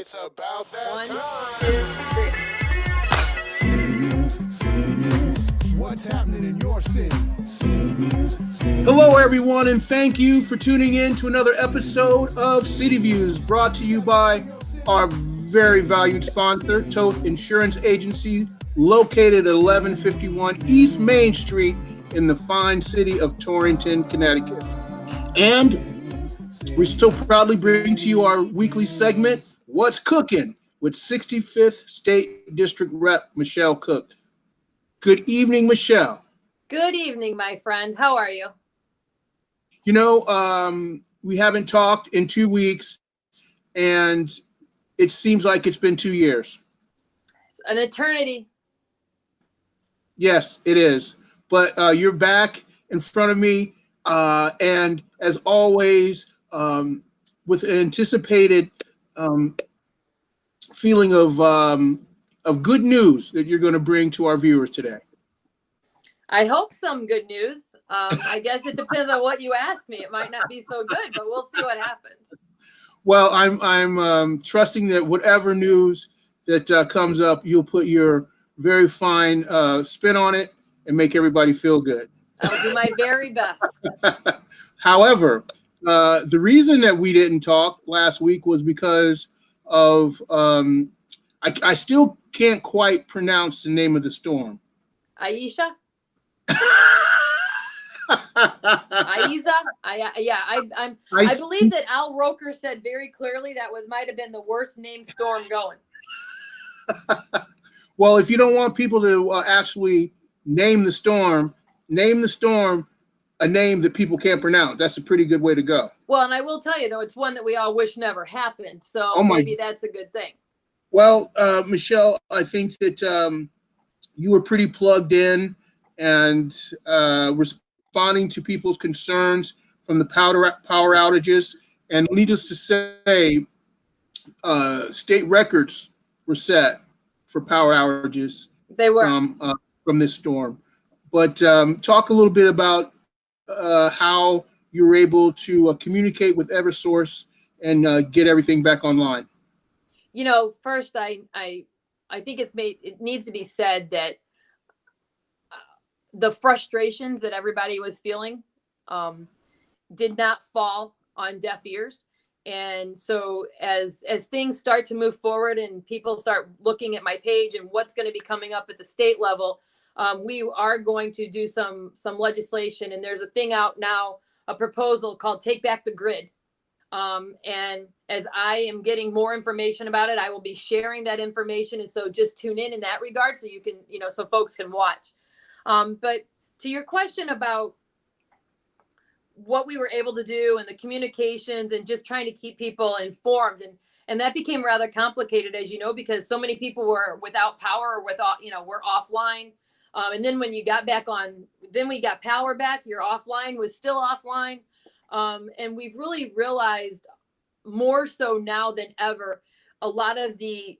It's about that 1, 2, 3. What's happening in your city? Hello, everyone, and thank you for tuning in to another episode of City Views, brought to you by our very valued sponsor, Toth Insurance Agency, located at 1151 East Main Street in the fine city of Torrington, Connecticut. And we still proudly bring to you our weekly segment, What's Cookin', with 65th State District Rep Michelle Cook. Good evening, Michelle. Good evening, my friend. How are you? You know, we haven't talked in 2 weeks, and it seems like it's been 2 years. It's an eternity. Yes, it is. But you're back in front of me, and as always, with an anticipated feeling of good news that you're going to bring to our viewers today. I hope some good news. I guess it depends on what you ask me. It might not be so good, but we'll see what happens. Well, I'm trusting that whatever news that comes up, you'll put your very fine spin on it and make everybody feel good. I'll do my very best. However, the reason that we didn't talk last week was because of I still can't quite pronounce the name of the storm. Aisha? Aiza? I believe that Al Roker said very clearly that might have been the worst named storm going. Well, if you don't want people to actually name the storm a name that people can't pronounce. That's a pretty good way to go. Well, and I will tell you, though, it's one that we all wish never happened. So maybe that's a good thing. Well, Michelle, I think that you were pretty plugged in and responding to people's concerns from the power outages. And needless to say, state records were set for power outages. They were. From this storm. But talk a little bit about how you were able to communicate with Eversource and get everything back online. You know, first, I think it needs to be said that the frustrations that everybody was feeling did not fall on deaf ears. And so as things start to move forward and people start looking at my page and what's going to be coming up at the state level, we are going to do some legislation. And there's a thing out now, a proposal called Take Back the Grid. And as I am getting more information about it, I will be sharing that information. And so just tune in that regard so you can, so folks can watch. But to your question about what we were able to do and the communications and just trying to keep people informed. And that became rather complicated, as you know, because so many people were without power or were offline. And then when you got back on, then we got power back, your offline was still offline. And we've really realized more so now than ever, a lot of the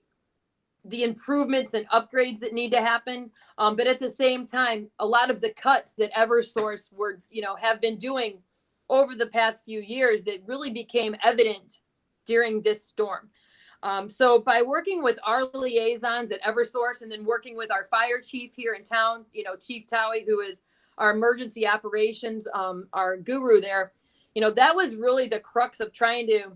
improvements and upgrades that need to happen. But at the same time, a lot of the cuts that Eversource have been doing over the past few years that really became evident during this storm. So by working with our liaisons at Eversource and then working with our fire chief here in town, Chief Towie, who is our emergency operations, our guru there, that was really the crux of trying to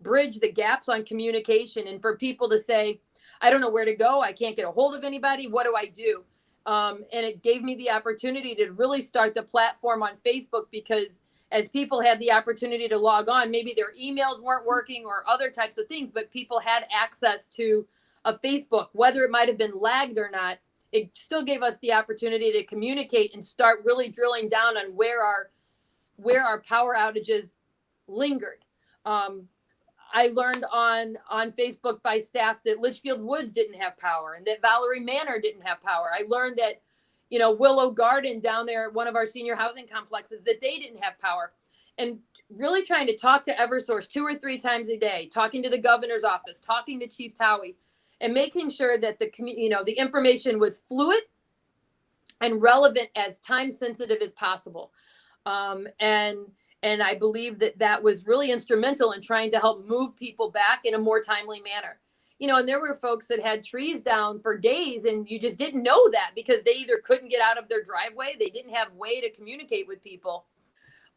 bridge the gaps on communication and for people to say, I don't know where to go. I can't get a hold of anybody. What do I do? And it gave me the opportunity to really start the platform on Facebook because as people had the opportunity to log on, maybe their emails weren't working or other types of things, but people had access to a Facebook, whether it might have been lagged or not. It still gave us the opportunity to communicate and start really drilling down on where our power outages lingered. I learned on Facebook by staff that Litchfield Woods didn't have power and that Valerie Manor didn't have power. I learned that, Willow Garden down there, one of our senior housing complexes, that they didn't have power. And really trying to talk to Eversource 2 or 3 times a day, talking to the governor's office, talking to Chief Towie, and making sure that the information was fluid and relevant as time sensitive as possible. And And I believe that that was really instrumental in trying to help move people back in a more timely manner. And there were folks that had trees down for days and you just didn't know that because they either couldn't get out of their driveway, they didn't have way to communicate with people.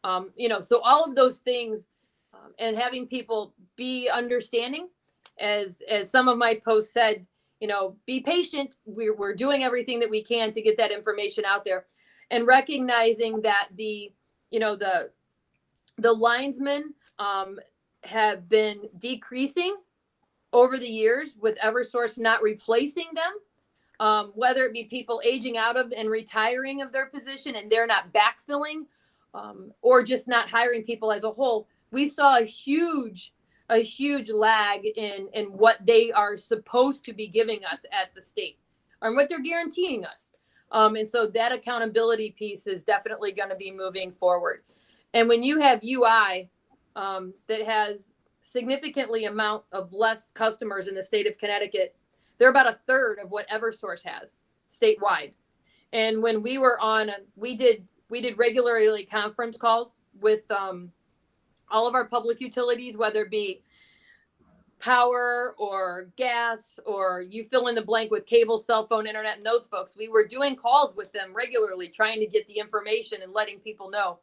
So all of those things, and having people be understanding, as some of my posts said, be patient. We're doing everything that we can to get that information out there, and recognizing that the linesmen have been decreasing over the years with Eversource not replacing them, whether it be people aging out of and retiring of their position and they're not backfilling, or just not hiring people as a whole. We saw a huge lag in what they are supposed to be giving us at the state and what they're guaranteeing us. And so that accountability piece is definitely going to be moving forward. And when you have UI that has significantly amount of less customers in the state of Connecticut, they're about a third of what Eversource has statewide. And when we were on, we did regularly conference calls with all of our public utilities, whether it be power or gas, or you fill in the blank with cable, cell phone, internet, and those folks. We were doing calls with them regularly, trying to get the information and letting people know.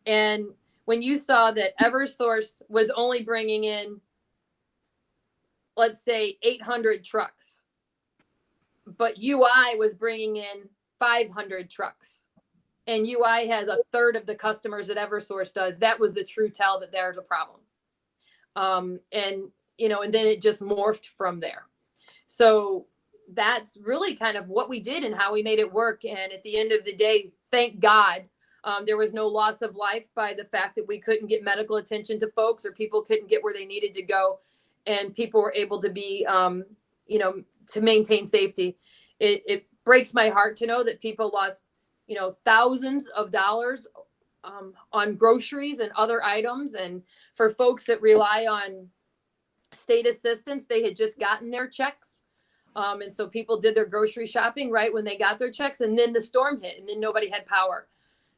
And when you saw that Eversource was only bringing in, let's say, 800 trucks, but UI was bringing in 500 trucks, and UI has a third of the customers that Eversource does, that was the true tell that there's a problem. And then it just morphed from there. So that's really kind of what we did and how we made it work. And at the end of the day, thank God, there was no loss of life by the fact that we couldn't get medical attention to folks, or people couldn't get where they needed to go, and people were able to be, to maintain safety. It breaks my heart to know that people lost, thousands of dollars on groceries and other items. And for folks that rely on state assistance, they had just gotten their checks. And so people did their grocery shopping right when they got their checks, and then the storm hit, and then nobody had power.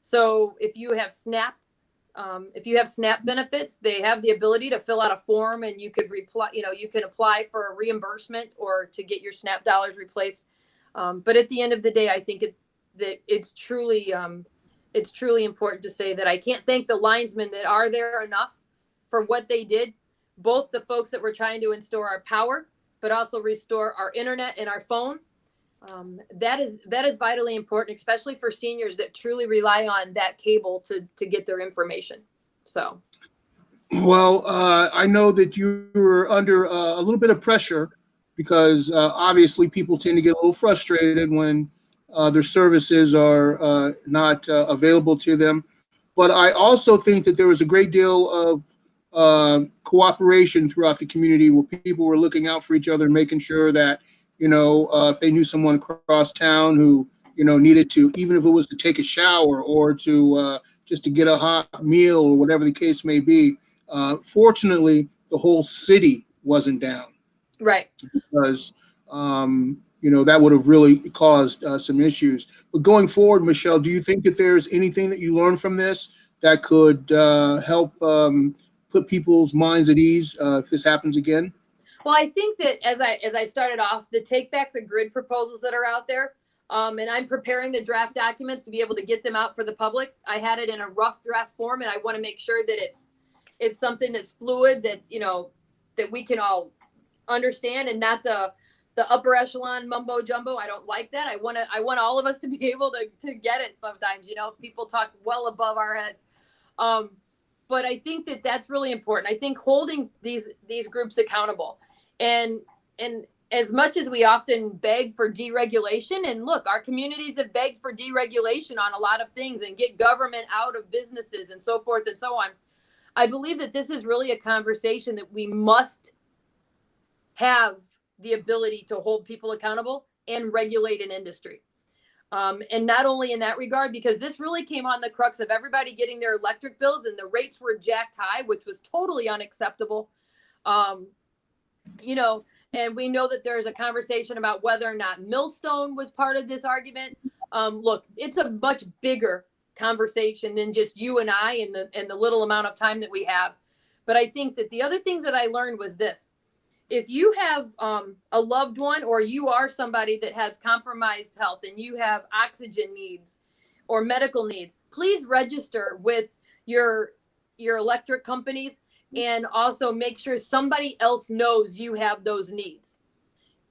So if you have SNAP benefits, they have the ability to fill out a form, and you could you can apply for a reimbursement or to get your SNAP dollars replaced. But at the end of the day, I think it's truly important to say that I can't thank the linesmen that are there enough for what they did, both the folks that were trying to restore our power, but also restore our internet and our phone. That is vitally important, especially for seniors that truly rely on that cable to get their information. So, well, I know that you were under a little bit of pressure because obviously people tend to get a little frustrated when their services are not available to them. But I also think that there was a great deal of cooperation throughout the community where people were looking out for each other, making sure that, if they knew someone across town who, needed to, even if it was to take a shower or to just to get a hot meal or whatever the case may be. Fortunately, the whole city wasn't down. Right. Because, that would have really caused some issues. But going forward, Michelle, do you think that there's anything that you learned from this that could help put people's minds at ease if this happens again? Well, I think that as I started off, the Take Back the Grid proposals that are out there, and I'm preparing the draft documents to be able to get them out for the public. I had it in a rough draft form, and I want to make sure that it's something that's fluid, that that we can all understand, and not the upper echelon mumbo jumbo. I don't like that. I want all of us to be able to get it. Sometimes people talk well above our heads. But I think that that's really important. I think holding these groups accountable, and as much as we often beg for deregulation, and look, our communities have begged for deregulation on a lot of things and get government out of businesses and so forth and so on. I believe that this is really a conversation that we must have the ability to hold people accountable and regulate an industry. And not only in that regard, because this really came on the crux of everybody getting their electric bills, and the rates were jacked high, which was totally unacceptable. And we know that there's a conversation about whether or not Millstone was part of this argument. Look, it's a much bigger conversation than just you and I and the little amount of time that we have. But I think that the other things that I learned was this: if you have a loved one, or you are somebody that has compromised health and you have oxygen needs or medical needs, please register with your electric companies, and also make sure somebody else knows you have those needs.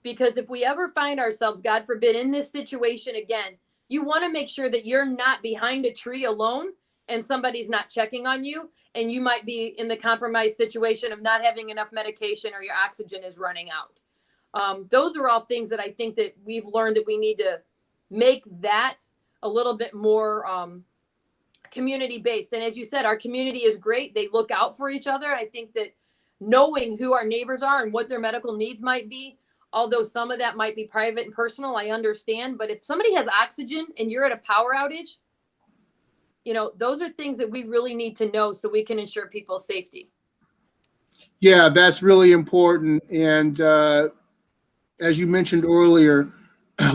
Because if we ever find ourselves, God forbid, in this situation again, you want to make sure that you're not behind a tree alone and somebody's not checking on you, and you might be in the compromised situation of not having enough medication or your oxygen is running out. Those are all things that I think that we've learned that we need to make that a little bit more community based. And as you said, our community is great. They look out for each other. I think that knowing who our neighbors are and what their medical needs might be, although some of that might be private and personal, I understand. But if somebody has oxygen and you're at a power outage, those are things that we really need to know so we can ensure people's safety. Yeah, that's really important. And as you mentioned earlier,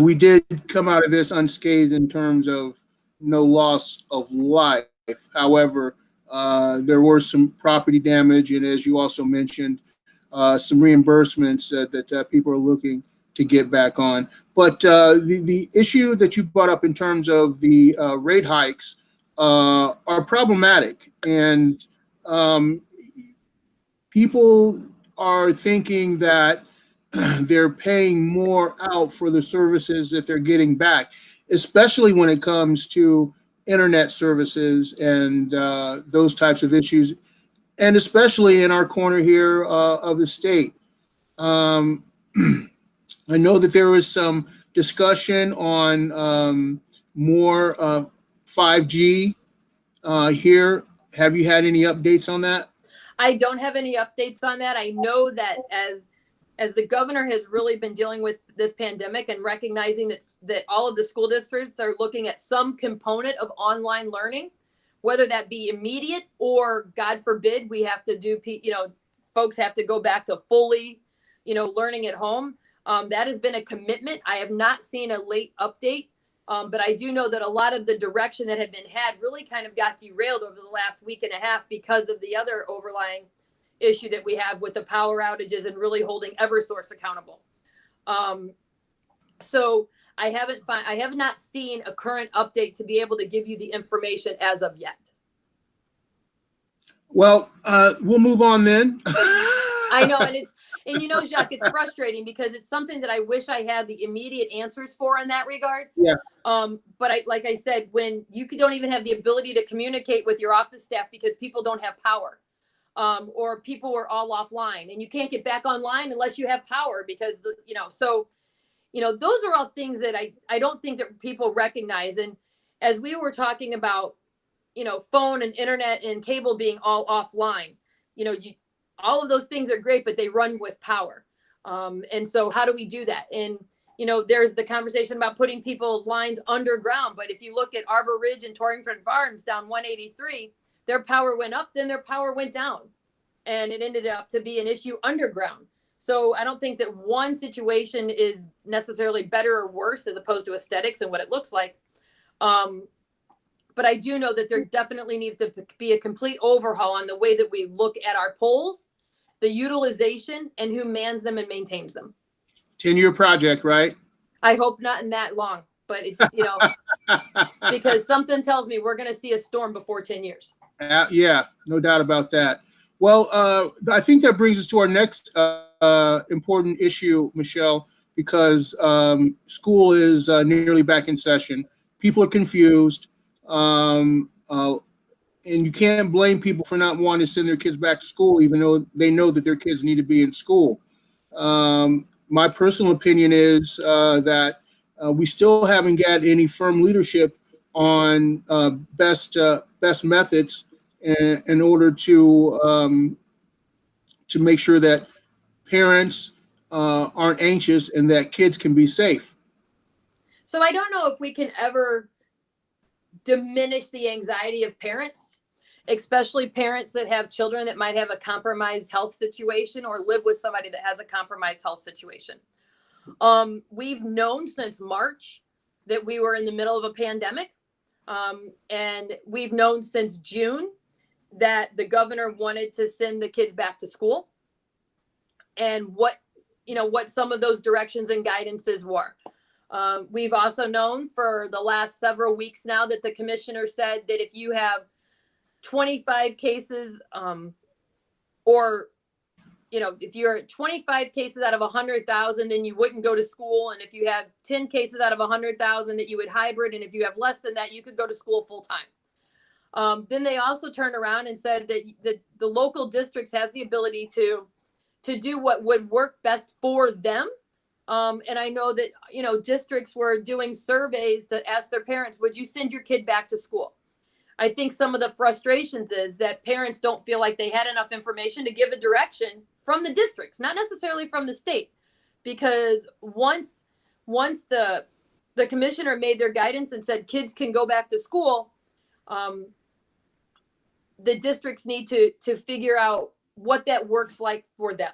we did come out of this unscathed in terms of no loss of life. However, there were some property damage, and as you also mentioned, some reimbursements that people are looking to get back on. But the issue that you brought up in terms of the rate hikes are problematic, and people are thinking that they're paying more out for the services that they're getting back, especially when it comes to internet services and those types of issues, and especially in our corner here of the state. I know that there was some discussion on more 5G here. Have you had any updates on that? I don't have any updates on that. I know that as the governor has really been dealing with this pandemic and recognizing that all of the school districts are looking at some component of online learning, whether that be immediate or, God forbid, we have to do, folks have to go back to fully, learning at home. That has been a commitment. I have not seen a late update, but I do know that a lot of the direction that had been had really kind of got derailed over the last week and a half because of the other overlying issue that we have with the power outages and really holding Eversource accountable. So I have not seen a current update to be able to give you the information as of yet. Well, we'll move on then. I know, and Jacque, it's frustrating because it's something that I wish I had the immediate answers for in that regard. Yeah. But like I said, when you don't even have the ability to communicate with your office staff because people don't have power. Or people were all offline, and you can't get back online unless you have power because those are all things that I don't think that people recognize. And as we were talking about, phone and internet and cable being all offline, all of those things are great, but they run with power. And so how do we do that? And, there's the conversation about putting people's lines underground. But if you look at Arbor Ridge and Torrington Farms down 183, their power went up, then their power went down. And it ended up to be an issue underground. So I don't think that one situation is necessarily better or worse as opposed to aesthetics and what it looks like. But I do know that there definitely needs to be a complete overhaul on the way that we look at our poles, the utilization, and who mans them and maintains them. 10-year project, right? I hope not in that long, but it's, because something tells me we're going to see a storm before 10 years. Yeah, no doubt about that. Well, I think that brings us to our next important issue, Michelle, because school is nearly back in session. People are confused, and you can't blame people for not wanting to send their kids back to school, even though they know that their kids need to be in school. My personal opinion is that we still haven't got any firm leadership on best methods in order to make sure that parents aren't anxious and that kids can be safe. So I don't know if we can ever diminish the anxiety of parents, especially parents that have children that might have a compromised health situation or live with somebody that has a compromised health situation. We've known since March that we were in the middle of a pandemic. And we've known since June that the governor wanted to send the kids back to school, and what some of those directions and guidances were. We've also known for the last several weeks now that the commissioner said that if you have 25 cases, or if you're at 25 cases out of 100,000, then you wouldn't go to school. And if you have 10 cases out of 100,000, that you would hybrid. And if you have less than that, you could go to school full time. Then they also turned around and said that the local districts has the ability to do what would work best for them. And I know that, districts were doing surveys to ask their parents, would you send your kid back to school? I think some of the frustrations is that parents don't feel like they had enough information to give a direction from the districts, not necessarily from the state, because once the commissioner made their guidance and said kids can go back to school, the districts need to figure out what that works like for them.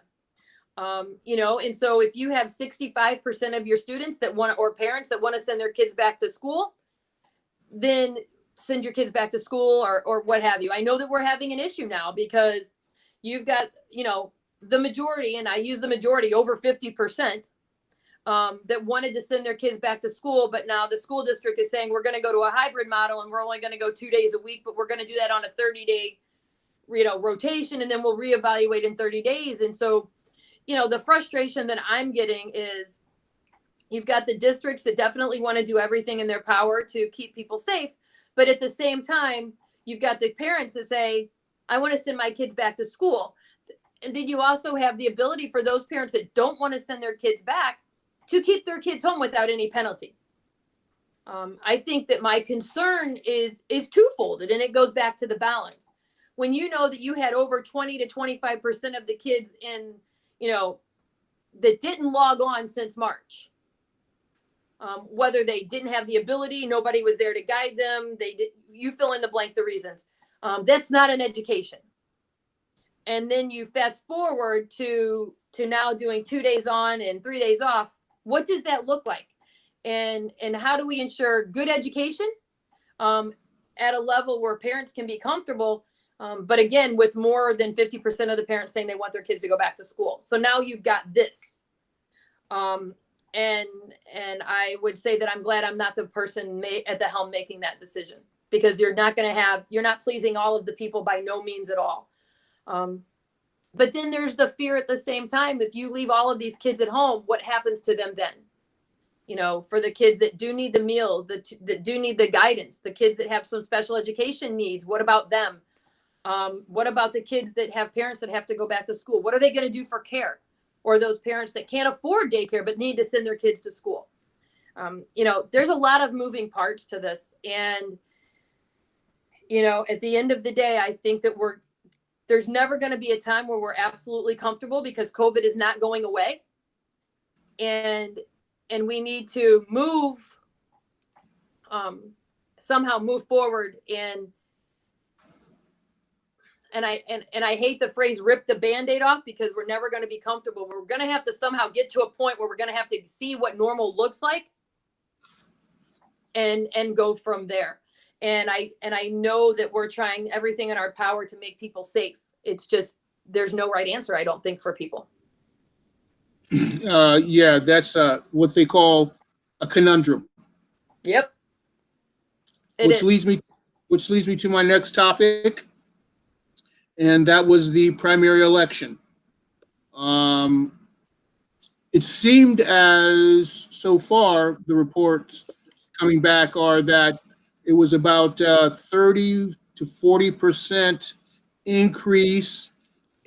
And so if you have 65% of your students that want to, or parents that want to send their kids back to school, then send your kids back to school or what have you. I know that we're having an issue now because you've got, the majority, and I use the majority, over 50%, that wanted to send their kids back to school. But now the school district is saying we're going to go to a hybrid model and we're only going to go 2 days a week, but we're going to do that on a 30-day, rotation, and then we'll reevaluate in 30 days. And so, the frustration that I'm getting is you've got the districts that definitely want to do everything in their power to keep people safe. But at the same time, you've got the parents that say, I want to send my kids back to school. And then you also have the ability for those parents that don't want to send their kids back to keep their kids home without any penalty. I think that my concern is twofold, and it goes back to the balance. When you know that you had over 20 to 25% of the kids in, that didn't log on since March, whether they didn't have the ability, nobody was there to guide them, you fill in the blank, the reasons. That's not an education. And then you fast forward to now doing 2 days on and 3 days off. What does that look like? And how do we ensure good education at a level where parents can be comfortable? But again, with more than 50% of the parents saying they want their kids to go back to school. So now you've got this. And I would say that I'm glad I'm not the person at the helm making that decision, because you're not pleasing all of the people by no means at all. But then there's the fear at the same time. If you leave all of these kids at home, what happens to them then? For the kids that do need the meals, that do need the guidance, the kids that have some special education needs, what about them? What about the kids that have parents that have to go back to school? What are they going to do for care? Or those parents that can't afford daycare but need to send their kids to school? There's a lot of moving parts to this. And, at the end of the day, I think that there's never going to be a time where we're absolutely comfortable, because COVID is not going away. And we need to somehow move forward. And I hate the phrase rip the Band-Aid off, because we're never going to be comfortable. We're going to have to somehow get to a point where we're going to have to see what normal looks like and go from there. And I know that we're trying everything in our power to make people safe. It's just, there's no right answer, I don't think, for people. Yeah, that's what they call a conundrum. Yep. Which leads me to my next topic, and that was the primary election. It seemed as, so far, the reports coming back are that it was about 30 to 40% increase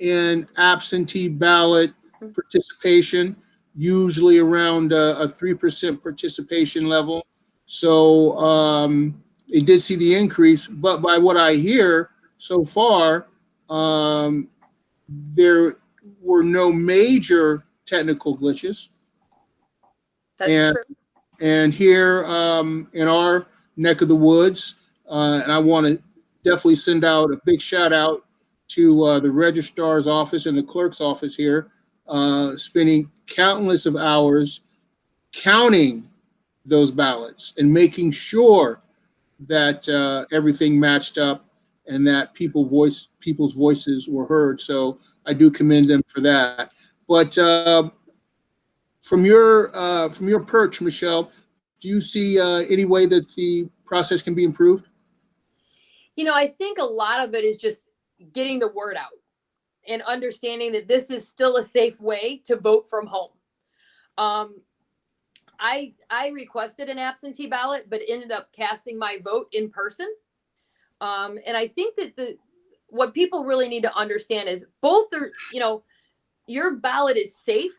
in absentee ballot participation, usually around a 3% participation level. So it did see the increase, but by what I hear so far, there were no major technical glitches. That's true. And here in our neck of the woods, and I want to definitely send out a big shout out to the registrar's office and the clerk's office here, spending countless of hours counting those ballots and making sure that everything matched up and that people's voices were heard. So I do commend them for that. But from your perch, Michelle, do you see any way that the process can be improved? I think a lot of it is just getting the word out and understanding that this is still a safe way to vote from home. I requested an absentee ballot, but ended up casting my vote in person. And I think that what people really need to understand is both are, your ballot is safe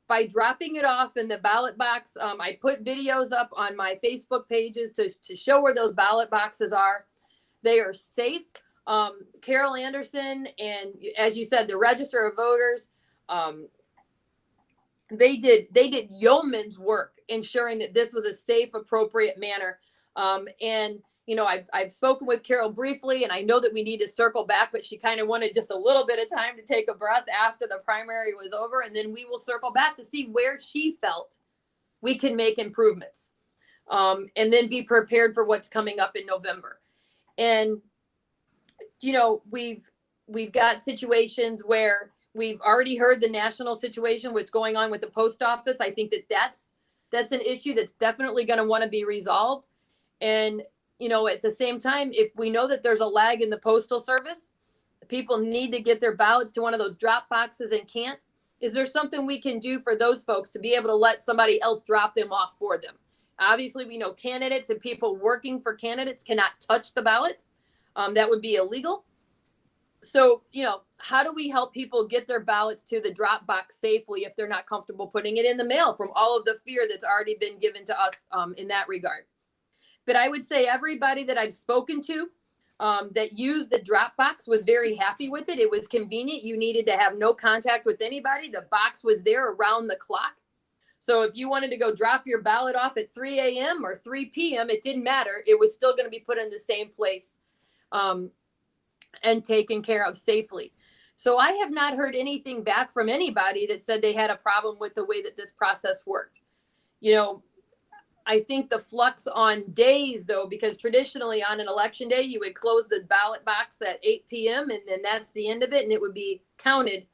by dropping it off in the ballot box. I put videos up on my Facebook pages to show where those ballot boxes are. They are safe. Carol Anderson and, as you said, the Register of Voters, they did yeoman's work ensuring that this was a safe, appropriate manner. And I've spoken with Carol briefly, and I know that we need to circle back, but she kind of wanted just a little bit of time to take a breath after the primary was over, and then we will circle back to see where she felt we can make improvements, and then be prepared for what's coming up in November. And we've got situations where we've already heard the national situation, what's going on with the post office. I think that's an issue that's definitely going to want to be resolved. And at the same time, if we know that there's a lag in the Postal Service, people need to get their ballots to one of those drop boxes and can't. Is there something we can do for those folks to be able to let somebody else drop them off for them? Obviously, we know candidates and people working for candidates cannot touch the ballots. That would be illegal. So, how do we help people get their ballots to the drop box safely if they're not comfortable putting it in the mail from all of the fear that's already been given to us in that regard? But I would say everybody that I've spoken to that used the drop box was very happy with it. It was convenient. You needed to have no contact with anybody. The box was there around the clock. So if you wanted to go drop your ballot off at 3 a.m. or 3 p.m., it didn't matter. It was still going to be put in the same place and taken care of safely. So I have not heard anything back from anybody that said they had a problem with the way that this process worked. I think the flux on days, though, because traditionally on an election day, you would close the ballot box at 8 p.m. and then that's the end of it and it would be counted.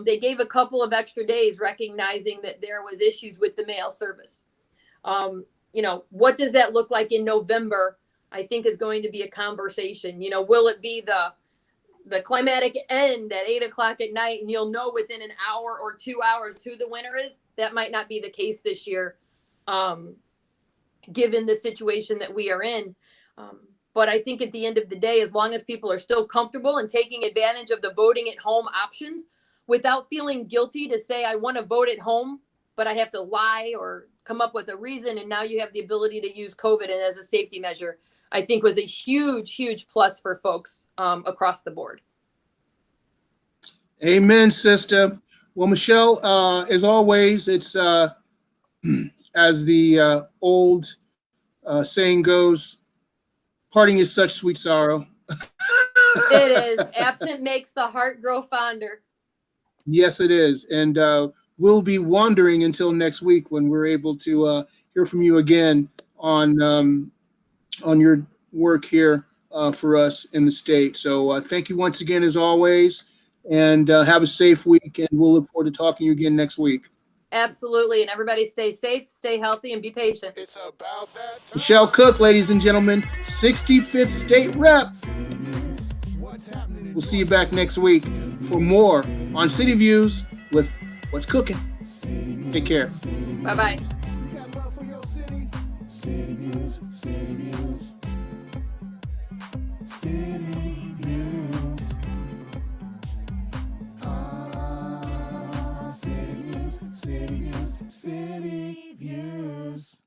They gave a couple of extra days recognizing that there was issues with the mail service. What does that look like in November? I think is going to be a conversation. Will it be the climatic end at 8 o'clock at night and you'll know within an hour or 2 hours who the winner is? That might not be the case this year. Given the situation that we are in. But I think at the end of the day, as long as people are still comfortable and taking advantage of the voting at home options without feeling guilty to say, I want to vote at home, but I have to lie or come up with a reason. And now you have the ability to use COVID and as a safety measure, I think was a huge, huge plus for folks across the board. Amen, sister. Well, Michelle, as always, it's as the old saying goes, parting is such sweet sorrow. It is. Absent makes the heart grow fonder. Yes, it is. And we'll be wandering until next week when we're able to hear from you again on your work here for us in the state. So thank you once again, as always, and have a safe week. And we'll look forward to talking to you again next week. Absolutely. And everybody stay safe, stay healthy, and be patient. It's about that time. Michelle Cook, ladies and gentlemen, 65th state rep. We'll see you back next week for more on City Views with What's Cooking. Take care. Bye-bye. City Views.